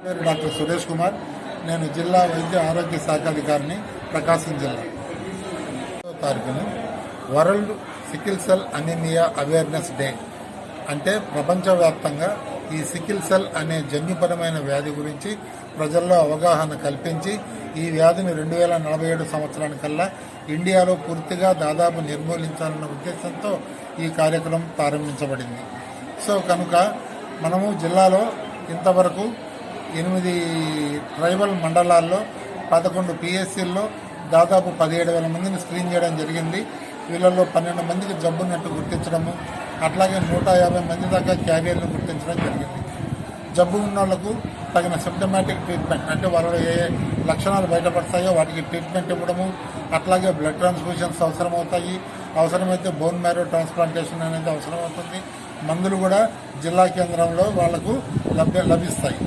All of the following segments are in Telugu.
పేరు డాక్టర్ సురేష్ కుమార్. నేను జిల్లా వైద్య ఆరోగ్య శాఖ అధికారిని, ప్రకాశం జిల్లా. తారీఖున world sickle cell anaemia awareness day అంటే ప్రపంచవ్యాప్తంగా ఈ సికిల్ సెల్ అనే జన్యుపరమైన వ్యాధి గురించి ప్రజల్లో అవగాహన కల్పించి ఈ వ్యాధిని 2047 సంవత్సరానికల్లా ఇండియాలో పూర్తిగా దాదాపు నిర్మూలించాలన్న ఉద్దేశంతో ఈ కార్యక్రమం ప్రారంభించబడింది. సో కనుక మనము జిల్లాలో ఇంతవరకు 8 ట్రైబల్ మండలాల్లో 11 పిఎస్సీల్లో దాదాపు 17,000 మందిని స్క్రీన్ చేయడం జరిగింది. వీళ్ళల్లో 12 మందికి జబ్బున్నట్టు గుర్తించడము, అట్లాగే 150 మంది దాకా క్యారియర్లను గుర్తించడం జరిగింది. జబ్బు ఉన్న వాళ్లకు తగిన సిమ్టమాటిక్ ట్రీట్మెంట్ అంటే వాళ్ళలో ఏ లక్షణాలు బయటపడతాయో వాటికి ట్రీట్మెంట్ ఇవ్వడము, అట్లాగే బ్లడ్ ట్రాన్స్ఫ్యూషన్స్ అవసరమవుతాయి, అవసరమైతే బోన్ మ్యారో ట్రాన్స్ప్లాంటేషన్ అనేది అవసరమవుతుంది. మందులు కూడా జిల్లా కేంద్రంలో వాళ్లకు లభిస్తాయి.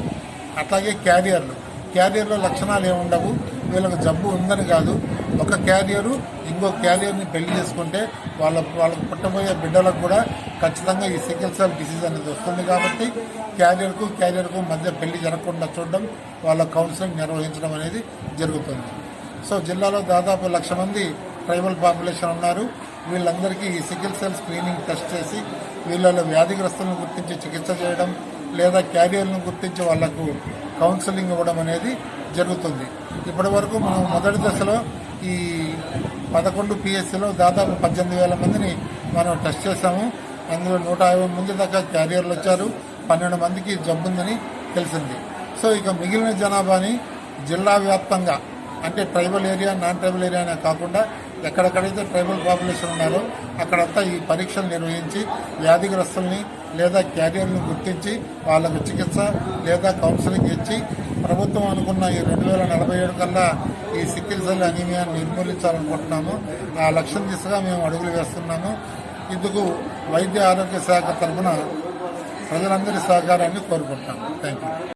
అట్లాగే క్యారియర్లో లక్షణాలు ఏముండవు. వీళ్ళకి జబ్బు ఉందని కాదు, ఒక క్యారియరు ఇంకో క్యారియర్ని పెళ్లి చేసుకుంటే వాళ్ళకు పుట్టబోయే బిడ్డలకు కూడా ఖచ్చితంగా ఈ సికిల్ సెల్ డిసీజ్ అనేది వస్తుంది. కాబట్టి క్యారియర్కు మధ్య పెళ్లి జరగకుండా చూడడం, వాళ్ళ కౌన్సిలింగ్ నిర్వహించడం అనేది జరుగుతుంది. సో జిల్లాలో దాదాపు 1,00,000 మంది ట్రైబల్ పాపులేషన్ ఉన్నారు. వీళ్ళందరికీ ఈ సికిల్ సెల్ స్క్రీనింగ్ టెస్ట్ చేసి వీళ్ళలో వ్యాధిగ్రస్తులను గుర్తించి చికిత్స చేయడం, లేదా క్యారియర్లను గుర్తించి వాళ్లకు కౌన్సిలింగ్ ఇవ్వడం అనేది జరుగుతుంది. ఇప్పటి వరకు మనం మొదటి దశలో ఈ 11 పిఎస్సీలో దాదాపు 18,000 మందిని మనం టెస్ట్ చేశాము. అందులో 150 మంది దాకా క్యారియర్లు వచ్చారు, 12 మందికి జబ్బుందని తెలిసింది. సో ఇక మిగిలిన జనాభాని జిల్లా వ్యాప్తంగా అంటే tribal area, non tribal area అనే కాకుండా ఎక్కడెక్కడైతే ట్రైబల్ పాపులేషన్ ఉన్నారో అక్కడంతా ఈ పరీక్షలు నిర్వహించి వ్యాధిగ్రస్తుల్ని లేదా క్యారియర్లను గుర్తించి వాళ్ళకు చికిత్స లేదా కౌన్సిలింగ్ ఇచ్చి ప్రభుత్వం అనుకున్న ఈ 2047 కల్లా ఈ సికిల్ సెల్ అనీమియాను నిర్మూలించాలనుకుంటున్నాము. ఆ లక్ష్యం దిశగా మేము అడుగులు వేస్తున్నాము. ఇందుకు వైద్య ఆరోగ్య శాఖ తరఫున ప్రజలందరి సహకారాన్ని కోరుకుంటున్నాము. Thank you.